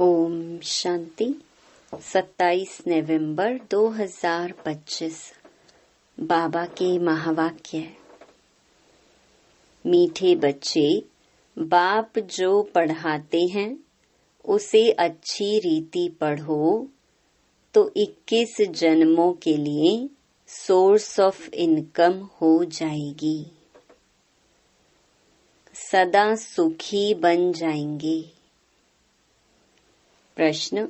ओम शांति। 27 नवंबर 2025 बाबा के महावाक्य। मीठे बच्चे, बाप जो पढ़ाते हैं उसे अच्छी रीति पढ़ो तो 21 जन्मों के लिए सोर्स ऑफ इनकम हो जाएगी। सदा सुखी बन जाएंगे। प्रश्न: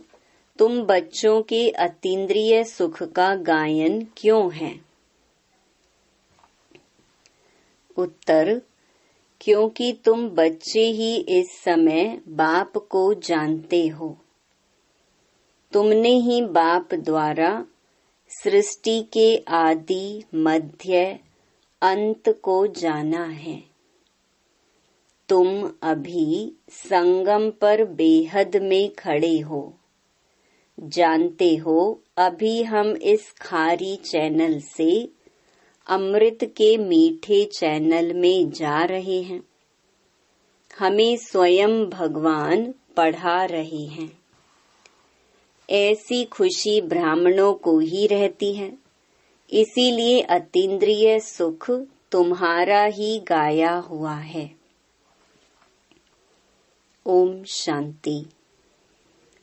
तुम बच्चों के अतीन्द्रिय सुख का गायन क्यों है? उत्तर: क्योंकि तुम बच्चे ही इस समय बाप को जानते हो। तुमने ही बाप द्वारा सृष्टि के आदि मध्य अंत को जाना है। तुम अभी संगम पर बेहद में खड़े हो। जानते हो अभी हम इस खारी चैनल से अमृत के मीठे चैनल में जा रहे हैं। हमें स्वयं भगवान पढ़ा रहे हैं। ऐसी खुशी ब्राह्मणों को ही रहती है, इसीलिए अतीन्द्रिय सुख तुम्हारा ही गाया हुआ है। ओम शांति।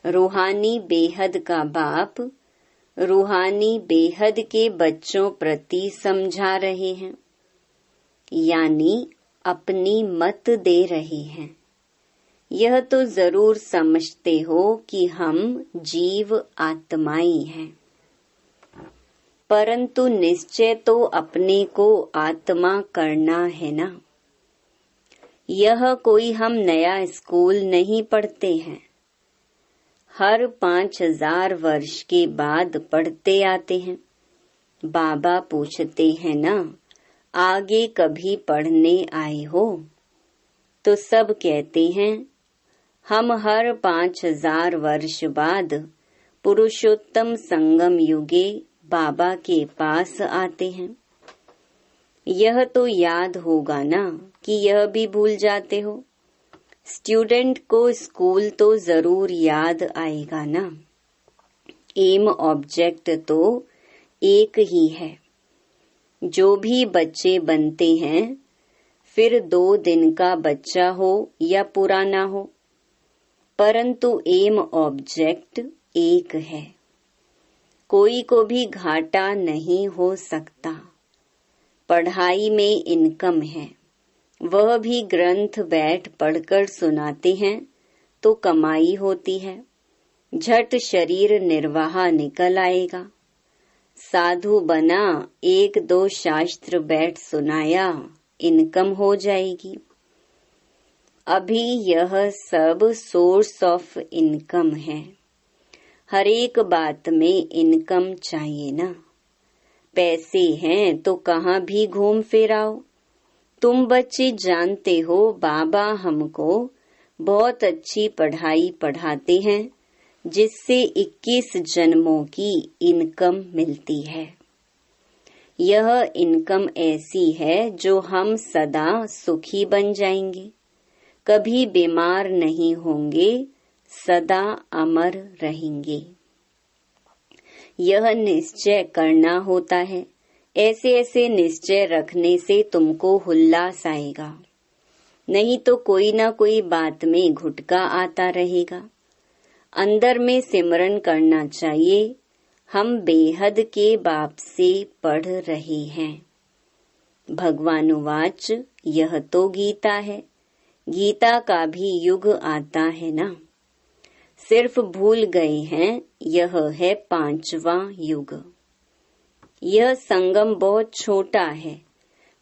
रूहानी बेहद का बाप रूहानी बेहद के बच्चों प्रति समझा रहे हैं, यानी अपनी मत दे रहे हैं। यह तो जरूर समझते हो कि हम जीव आत्माएं हैं, परंतु निश्चय तो अपने को आत्मा करना है ना। यह कोई हम नया स्कूल नहीं पढ़ते हैं। हर 5000 वर्ष के बाद पढ़ते आते हैं। बाबा पूछते हैं ना, आगे कभी पढ़ने आए हो? तो सब कहते हैं हम हर 5000 वर्ष बाद पुरुषोत्तम संगम युगे बाबा के पास आते हैं। यह तो याद होगा ना कि यह भी भूल जाते हो। स्टूडेंट को स्कूल तो जरूर याद आएगा ना। एम ऑब्जेक्ट तो एक ही है। जो भी बच्चे बनते हैं, फिर 2 दिन का बच्चा हो या पुराना हो, परंतु एम ऑब्जेक्ट एक है। कोई को भी घाटा नहीं हो सकता। पढ़ाई में इनकम है, वह भी ग्रंथ बैठ पढ़कर सुनाते हैं तो कमाई होती है। झट शरीर निर्वाह निकल आएगा। साधु बना, 1-2 शास्त्र बैठ सुनाया, इनकम हो जाएगी। अभी यह सब सोर्स ऑफ इनकम है। हर एक बात में इनकम चाहिए ना। पैसे हैं तो कहाँ भी घूम फिर आओ। तुम बच्चे जानते हो बाबा हमको बहुत अच्छी पढ़ाई पढ़ाते हैं, जिससे 21 जन्मों की इनकम मिलती है। यह इनकम ऐसी है जो हम सदा सुखी बन जाएंगे, कभी बीमार नहीं होंगे, सदा अमर रहेंगे। यह निश्चय करना होता है। ऐसे ऐसे निश्चय रखने से तुमको उल्लास आएगा, नहीं तो कोई ना कोई बात में घुटका आता रहेगा। अंदर में सिमरन करना चाहिए, हम बेहद के बाप से पढ़ रहे हैं। भगवानुवाच, यह तो गीता है। गीता का भी युग आता है ना। सिर्फ भूल गए हैं, यह है 5वां युग। यह संगम बहुत छोटा है।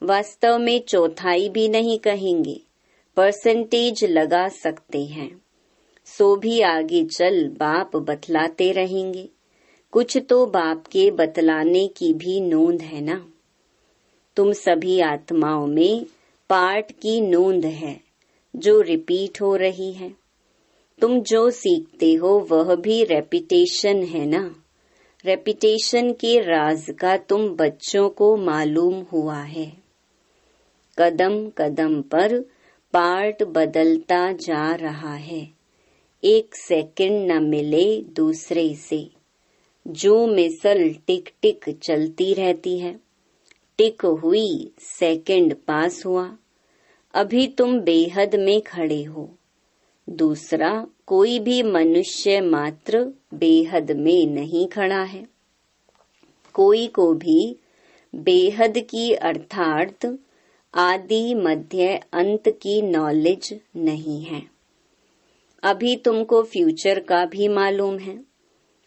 वास्तव में चौथाई भी नहीं कहेंगे, परसेंटेज लगा सकते हैं। सो भी आगे चल बाप बतलाते रहेंगे। कुछ तो बाप के बतलाने की भी नोंद है ना। तुम सभी आत्माओं में पाठ की नोंद है जो रिपीट हो रही है। तुम जो सीखते हो वह भी रेपिटेशन है ना। रेपिटेशन के राज का तुम बच्चों को मालूम हुआ है। कदम कदम पर पार्ट बदलता जा रहा है। एक सेकंड न मिले दूसरे से। जो मिसल टिक टिक चलती रहती है, टिक हुई, सेकंड पास हुआ, अभी तुम बेहद में खड़े हो। दूसरा कोई भी मनुष्य मात्र बेहद में नहीं खड़ा है। कोई को भी बेहद की अर्थात आदि मध्य अंत की नॉलेज नहीं है। अभी तुमको फ्यूचर का भी मालूम है।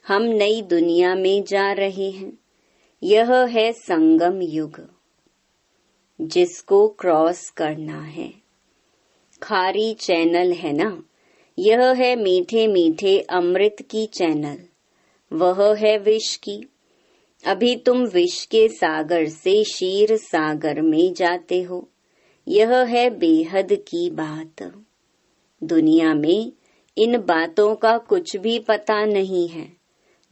हम नई दुनिया में जा रहे हैं। यह है संगम युग, जिसको क्रॉस करना है। खारी चैनल है ना, यह है मीठे मीठे अमृत की चैनल, वह है विष की। अभी तुम विष के सागर से क्षीर सागर में जाते हो। यह है बेहद की बात। दुनिया में इन बातों का कुछ भी पता नहीं है,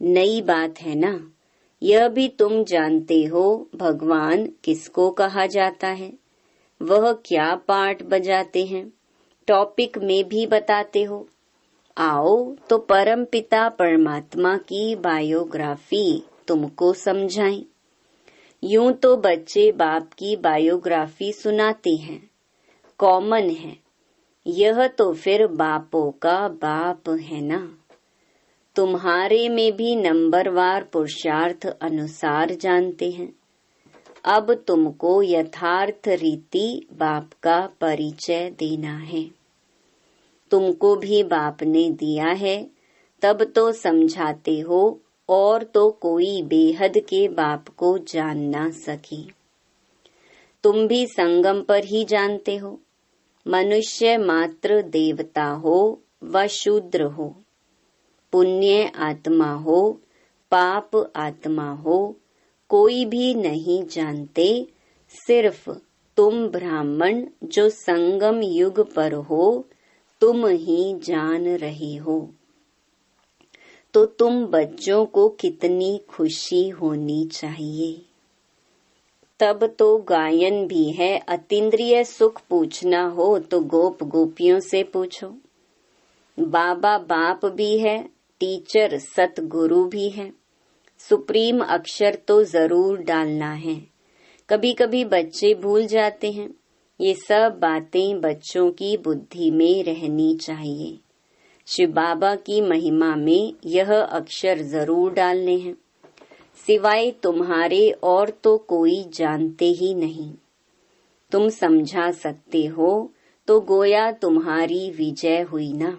नई बात है ना। यह भी तुम जानते हो भगवान किसको कहा जाता है, वह क्या पार्ट बजाते हैं, टॉपिक में भी बताते हो। आओ तो परम पिता परमात्मा की बायोग्राफी तुमको समझाएं। यूं तो बच्चे बाप की बायोग्राफी सुनाते हैं, कॉमन है। यह तो फिर बापों का बाप है ना। तुम्हारे में भी नंबरवार पुरुषार्थ अनुसार जानते हैं। अब तुमको यथार्थ रीति बाप का परिचय देना है। तुमको भी बाप ने दिया है, तब तो समझाते हो, और तो कोई बेहद के बाप को जान ना सके। तुम भी संगम पर ही जानते हो। मनुष्य मात्र देवता हो व शूद्र हो, पुण्य आत्मा हो, पाप आत्मा हो, कोई भी नहीं जानते। सिर्फ तुम ब्राह्मण जो संगम युग पर हो, तुम ही जान रहे हो। तो तुम बच्चों को कितनी खुशी होनी चाहिए। तब तो गायन भी है। अतीन्द्रिय सुख पूछना हो तो गोप गोपियों से पूछो। बाबा बाप भी है, टीचर सतगुरु भी है। सुप्रीम अक्षर तो जरूर डालना है। कभी कभी बच्चे भूल जाते हैं। ये सब बातें बच्चों की बुद्धि में रहनी चाहिए। शिव बाबा की महिमा में यह अक्षर जरूर डालने हैं। सिवाय तुम्हारे और तो कोई जानते ही नहीं। तुम समझा सकते हो तो गोया तुम्हारी विजय हुई ना।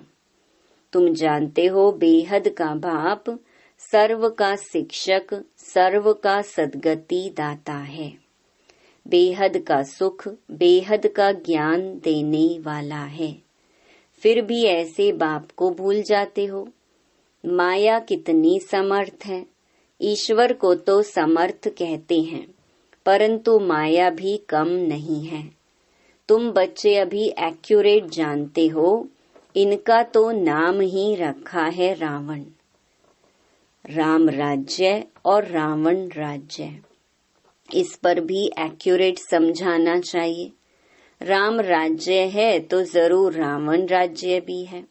तुम जानते हो बेहद का बाप सर्व का शिक्षक, सर्व का सद्गति दाता है। बेहद का सुख, बेहद का ज्ञान देने वाला है। फिर भी ऐसे बाप को भूल जाते हो। माया कितनी समर्थ है। ईश्वर को तो समर्थ कहते हैं, परंतु माया भी कम नहीं है। तुम बच्चे अभी एक्यूरेट जानते हो। इनका तो नाम ही रखा है रावण। राम राज्य और रावण राज्य, इस पर भी एक्यूरेट समझाना चाहिए। राम राज्य है तो जरूर रावण राज्य भी है।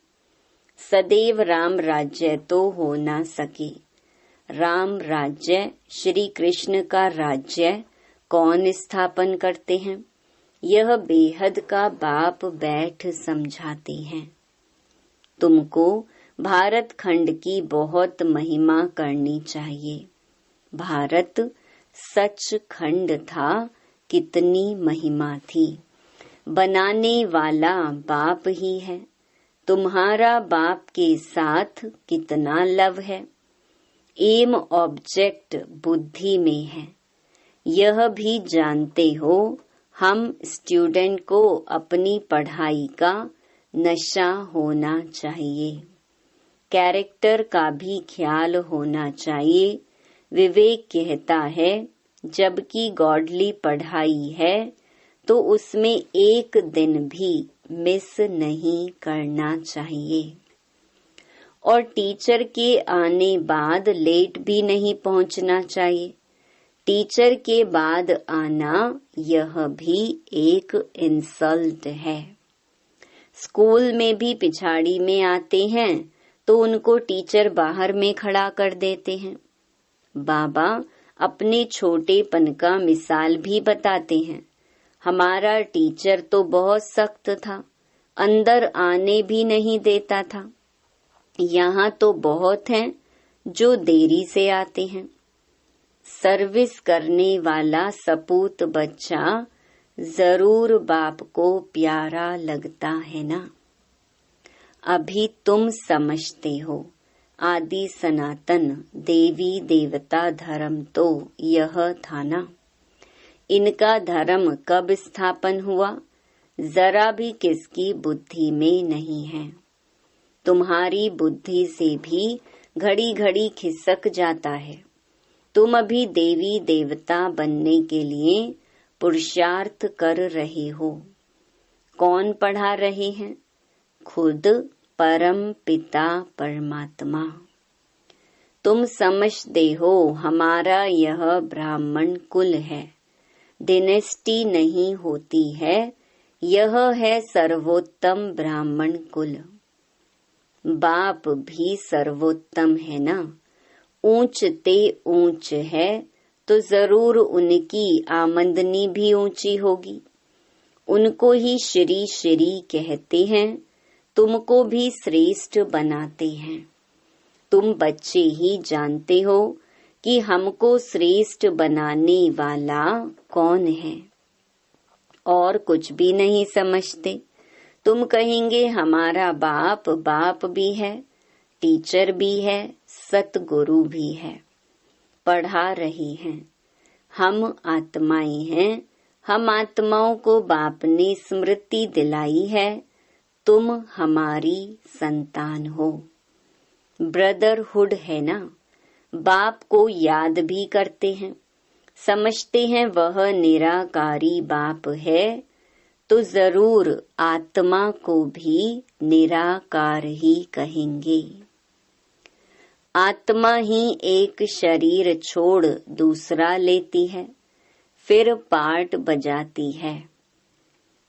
सदैव राम राज्य तो हो ना सके। राम राज्य, श्री कृष्ण का राज्य कौन स्थापन करते हैं? यह बेहद का बाप बैठ समझाते हैं। तुमको भारत खंड की बहुत महिमा करनी चाहिए। भारत सच खंड था, कितनी महिमा थी। बनाने वाला बाप ही है। तुम्हारा बाप के साथ कितना लव है। एम ऑब्जेक्ट बुद्धि में है। यह भी जानते हो। हम स्टूडेंट को अपनी पढ़ाई का नशा होना चाहिए। कैरेक्टर का भी ख्याल होना चाहिए। विवेक कहता है जबकि गॉडली पढ़ाई है तो उसमें एक दिन भी मिस नहीं करना चाहिए। और टीचर के आने बाद लेट भी नहीं पहुंचना चाहिए। टीचर के बाद आना यह भी एक इंसल्ट है। स्कूल में भी पिछाड़ी में आते हैं तो उनको टीचर बाहर में खड़ा कर देते हैं। बाबा अपने छोटेपन का मिसाल भी बताते हैं। हमारा टीचर तो बहुत सख्त था, अंदर आने भी नहीं देता था। यहाँ तो बहुत हैं जो देरी से आते हैं। सर्विस करने वाला सपूत बच्चा जरूर बाप को प्यारा लगता है ना। अभी तुम समझते हो आदि सनातन देवी देवता धर्म तो यह था ना। इनका धर्म कब स्थापन हुआ, जरा भी किसकी बुद्धि में नहीं है। तुम्हारी बुद्धि से भी घड़ी घड़ी खिसक जाता है। तुम अभी देवी देवता बनने के लिए पुरुषार्थ कर रहे हो। कौन पढ़ा रहे हैं? खुद परम पिता परमात्मा। तुम समझते हो हमारा यह ब्राह्मण कुल है, डिनेस्टी नहीं होती है, यह है सर्वोत्तम ब्राह्मण कुल। बाप भी सर्वोत्तम है ना। ऊंच ते ऊंच है तो जरूर उनकी आमदनी भी ऊंची होगी। उनको ही श्री श्री कहते हैं, तुमको भी श्रेष्ठ बनाते हैं। तुम बच्चे ही जानते हो कि हमको श्रेष्ठ बनाने वाला कौन है, और कुछ भी नहीं समझते। तुम कहेंगे हमारा बाप बाप भी है, टीचर भी है, सतगुरु भी है, पढ़ा रही हैं। हम आत्माएं हैं, हम आत्माओं को बाप ने स्मृति दिलाई है, तुम हमारी संतान हो। ब्रदरहुड है ना। बाप को याद भी करते हैं, समझते हैं वह निराकारी बाप है, तो जरूर आत्मा को भी निराकार ही कहेंगे। आत्मा ही एक शरीर छोड़ दूसरा लेती है, फिर पार्ट बजाती है।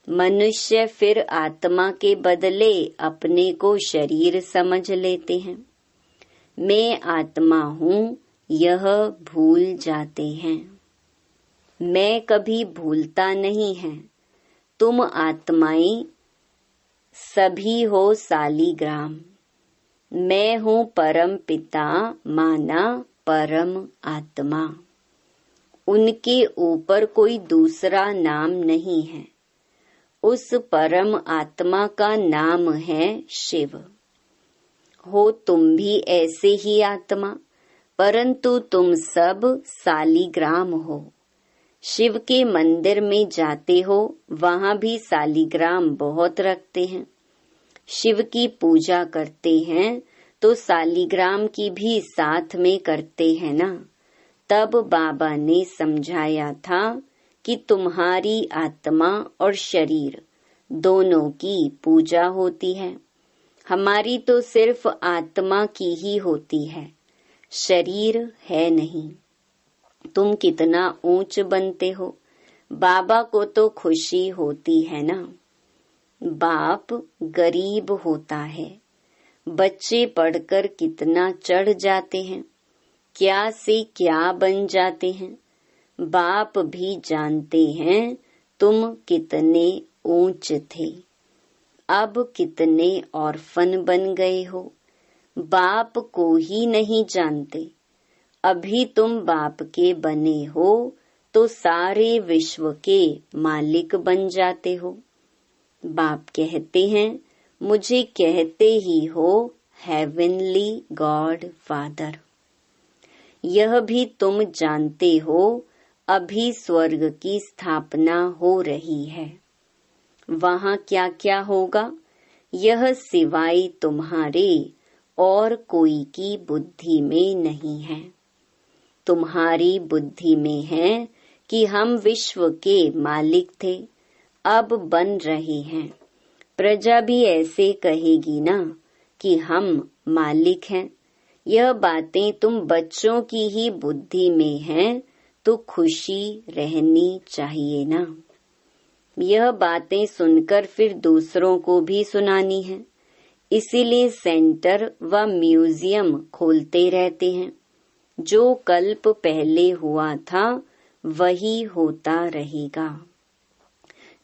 मनुष्य फिर आत्मा के बदले अपने को शरीर समझ लेते हैं। मैं आत्मा हूँ यह भूल जाते हैं। मैं कभी भूलता नहीं है। तुम आत्माएं सभी हो सालीग्राम। मैं हूँ परम पिता माना परम आत्मा। उनके ऊपर कोई दूसरा नाम नहीं है। उस परम आत्मा का नाम है शिव। हो तुम भी ऐसे ही आत्मा, परंतु तुम सब सालीग्राम हो। शिव के मंदिर में जाते हो, वहाँ भी सालीग्राम बहुत रखते हैं। शिव की पूजा करते हैं तो सालीग्राम की भी साथ में करते हैं ना। तब बाबा ने समझाया था कि तुम्हारी आत्मा और शरीर दोनों की पूजा होती है। हमारी तो सिर्फ आत्मा की ही होती है, शरीर है नहीं। तुम कितना ऊंच बनते हो, बाबा को तो खुशी होती है ना। बाप गरीब होता है, बच्चे पढ़कर कितना चढ़ जाते हैं, क्या से क्या बन जाते हैं। बाप भी जानते हैं तुम कितने ऊंच थे, अब कितने ऑर्फन बन गए हो। बाप को ही नहीं जानते। अभी तुम बाप के बने हो तो सारे विश्व के मालिक बन जाते हो। बाप कहते हैं, मुझे कहते ही हो हेवनली गॉड फादर। यह भी तुम जानते हो, अभी स्वर्ग की स्थापना हो रही है। वहाँ क्या क्या होगा, यह सिवाय तुम्हारे और कोई की बुद्धि में नहीं है। तुम्हारी बुद्धि में है कि हम विश्व के मालिक थे, अब बन रहे हैं। प्रजा भी ऐसे कहेगी ना कि हम मालिक हैं। यह बातें तुम बच्चों की ही बुद्धि में हैं, तो खुशी रहनी चाहिए ना। यह बातें सुनकर फिर दूसरों को भी सुनानी है। इसीलिए सेंटर व म्यूजियम खोलते रहते हैं। जो कल्प पहले हुआ था वही होता रहेगा।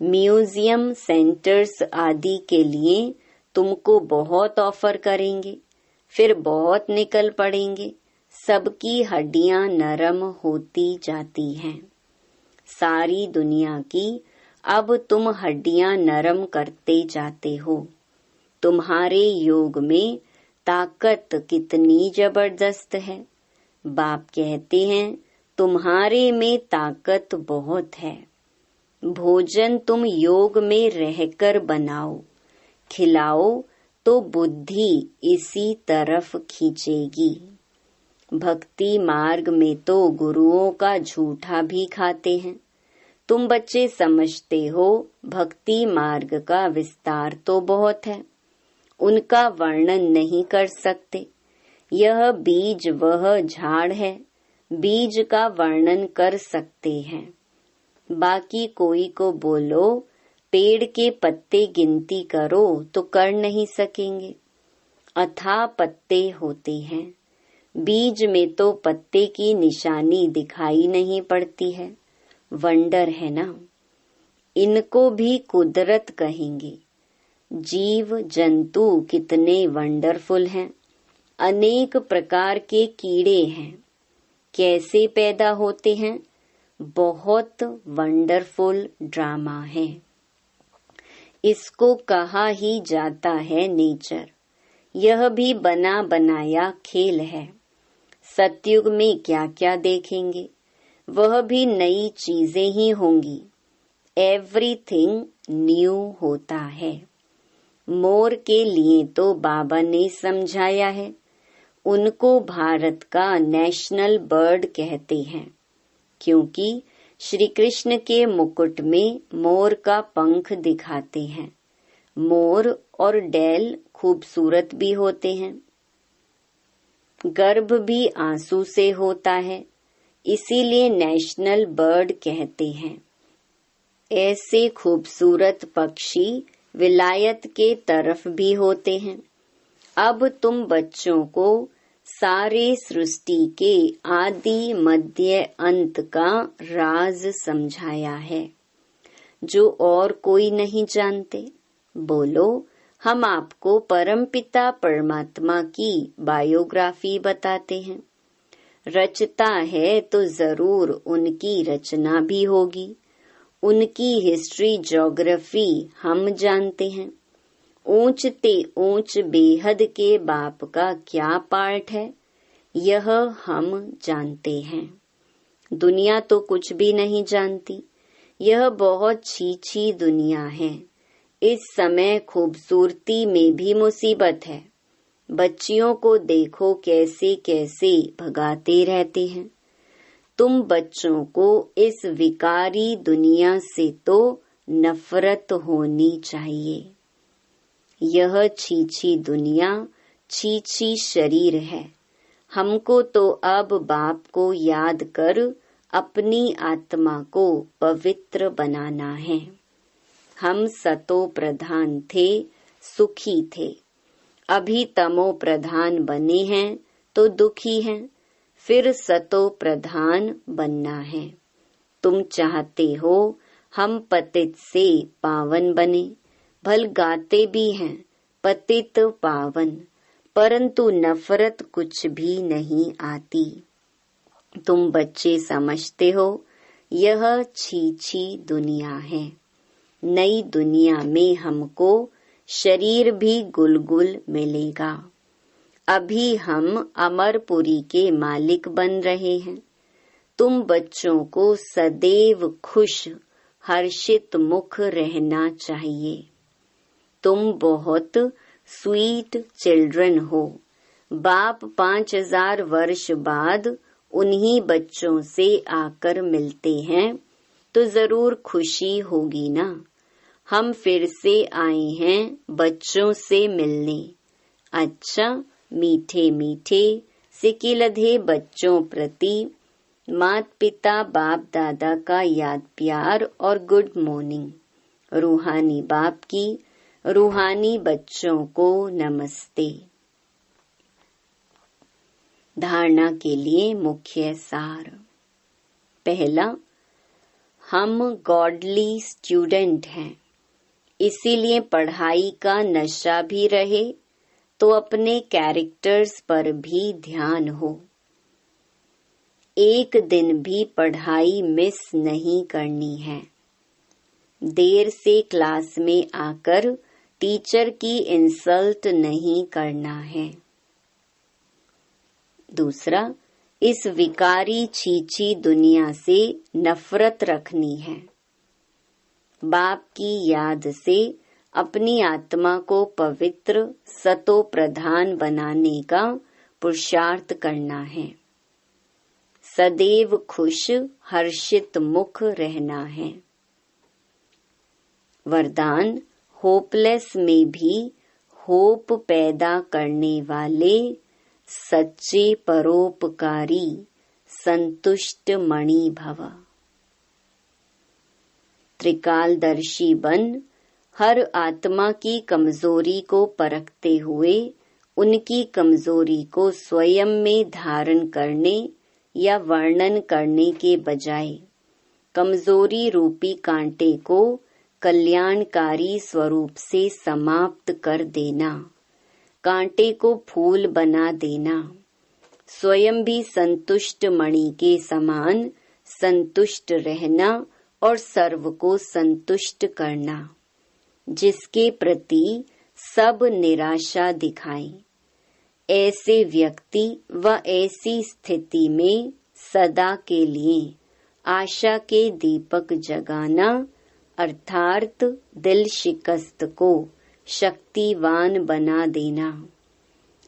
म्यूजियम, सेंटर्स आदि के लिए तुमको बहुत ऑफर करेंगे, फिर बहुत निकल पड़ेंगे। सबकी हड्डियां नरम होती जाती हैं। सारी दुनिया की अब तुम हड्डियां नरम करते जाते हो। तुम्हारे योग में ताकत कितनी जबरदस्त है। बाप कहते हैं तुम्हारे में ताकत बहुत है। भोजन तुम योग में रहकर बनाओ, खिलाओ तो बुद्धि इसी तरफ खींचेगी। भक्ति मार्ग में तो गुरुओं का झूठा भी खाते हैं। तुम बच्चे समझते हो भक्ति मार्ग का विस्तार तो बहुत है, उनका वर्णन नहीं कर सकते। यह बीज वह झाड़ है, बीज का वर्णन कर सकते हैं। बाकी कोई को बोलो पेड़ के पत्ते गिनती करो तो कर नहीं सकेंगे। अथाह पत्ते होते हैं, बीज में तो पत्ते की निशानी दिखाई नहीं पड़ती है। वंडर है ना। इनको भी कुदरत कहेंगे। जीव जंतु कितने वंडरफुल हैं। अनेक प्रकार के कीड़े हैं। कैसे पैदा होते हैं? बहुत वंडरफुल ड्रामा है। इसको कहा ही जाता है नेचर। यह भी बना बनाया खेल है। सतयुग में क्या क्या देखेंगे, वह भी नई चीजें ही होंगी। एवरीथिंग न्यू होता है। मोर के लिए तो बाबा ने समझाया है। उनको भारत का नेशनल बर्ड कहते हैं, क्योंकि श्री कृष्ण के मुकुट में मोर का पंख दिखाते हैं। मोर और डैल खूबसूरत भी होते हैं। गर्भ भी आंसू से होता है, इसीलिए नेशनल बर्ड कहते हैं। ऐसे खूबसूरत पक्षी विलायत के तरफ भी होते हैं। अब तुम बच्चों को सारे सृष्टि के आदि मध्य अंत का राज समझाया है, जो और कोई नहीं जानते। बोलो हम आपको परमपिता परमात्मा की बायोग्राफी बताते हैं। रचता है तो जरूर उनकी रचना भी होगी। उनकी हिस्ट्री ज्योग्राफी हम जानते हैं। ऊंच ते ऊंच बेहद के बाप का क्या पार्ट है, यह हम जानते हैं। दुनिया तो कुछ भी नहीं जानती। यह बहुत छी दुनिया है। इस समय खूबसूरती में भी मुसीबत है। बच्चियों को देखो कैसे कैसे भगाते रहते हैं। तुम बच्चों को इस विकारी दुनिया से तो नफरत होनी चाहिए। यह छी दुनिया, छी शरीर है। हमको तो अब बाप को याद कर अपनी आत्मा को पवित्र बनाना है। हम सतो प्रधान थे, सुखी थे। अभी तमो प्रधान बने हैं तो दुखी हैं। फिर सतो प्रधान बनना है। तुम चाहते हो हम पतित से पावन बने। भल गाते भी हैं पतित पावन, परंतु नफरत कुछ भी नहीं आती। तुम बच्चे समझते हो यह छी दुनिया है। नई दुनिया में हमको शरीर भी गुलगुल मिलेगा। अभी हम अमरपुरी के मालिक बन रहे हैं। तुम बच्चों को सदैव खुश हर्षित मुख रहना चाहिए। तुम बहुत स्वीट चिल्ड्रन हो। बाप 5000 वर्ष बाद उन्हीं बच्चों से आकर मिलते हैं तो जरूर खुशी होगी ना। हम फिर से आए हैं बच्चों से मिलने। अच्छा, मीठे मीठे सिकिलधे बच्चों प्रति माता पिता बाप दादा का याद प्यार और गुड मॉर्निंग। रूहानी बाप की रूहानी बच्चों को नमस्ते। धारणा के लिए मुख्य सार। पहला, हम गॉडली स्टूडेंट हैं, इसीलिए पढ़ाई का नशा भी रहे तो अपने कैरेक्टर्स पर भी ध्यान हो। एक दिन भी पढ़ाई मिस नहीं करनी है। देर से क्लास में आकर टीचर की इंसल्ट नहीं करना है। दूसरा, इस विकारी छीछी दुनिया से नफरत रखनी है। बाप की याद से अपनी आत्मा को पवित्र सतो प्रधान बनाने का पुरुषार्थ करना है। सदैव खुश हर्षित मुख रहना है। वरदान, होपलेस में भी होप पैदा करने वाले सच्चे परोपकारी संतुष्ट मणि भव। त्रिकालदर्शी बन हर आत्मा की कमजोरी को परखते हुए उनकी कमजोरी को स्वयं में धारण करने या वर्णन करने के बजाय कमजोरी रूपी कांटे को कल्याणकारी स्वरूप से समाप्त कर देना, कांटे को फूल बना देना, स्वयं भी संतुष्ट मणि के समान संतुष्ट रहना और सर्व को संतुष्ट करना, जिसके प्रति सब निराशा दिखाएं। ऐसे व्यक्ति व ऐसी स्थिति में सदा के लिए आशा के दीपक जगाना अर्थात दिल शिकस्त को शक्तिवान बना देना,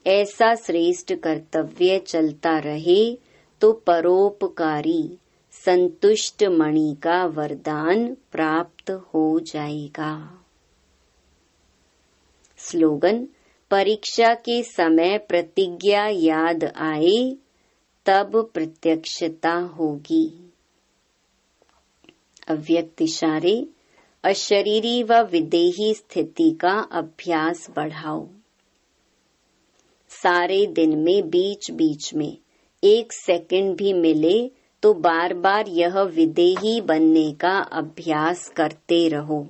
ऐसा श्रेष्ठ कर्तव्य चलता रहे तो परोपकारी संतुष्ट मणि का वरदान प्राप्त हो जाएगा। स्लोगन, परीक्षा के समय प्रतिज्ञा याद आए तब प्रत्यक्षता होगी। अव्यक्त इशारे, अशरीरी व विदेही स्थिति का अभ्यास बढ़ाओ। सारे दिन में बीच बीच में 1 सेकंड भी मिले तो बार बार यह विदेही बनने का अभ्यास करते रहो।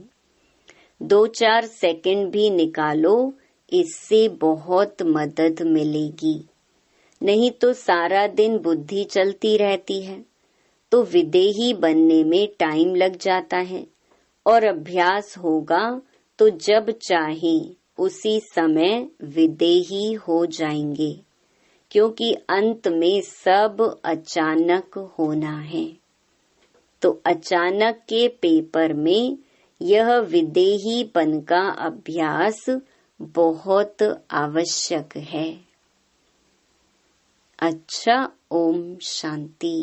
2-4 सेकंड भी निकालो, इससे बहुत मदद मिलेगी। नहीं तो सारा दिन बुद्धि चलती रहती है तो विदेही बनने में टाइम लग जाता है और अभ्यास होगा तो जब चाहे उसी समय विदेही हो जाएंगे, क्योंकि अंत में सब अचानक होना है। तो अचानक के पेपर में यह विदेहीपन का अभ्यास बहुत आवश्यक है। अच्छा, ओम शांति।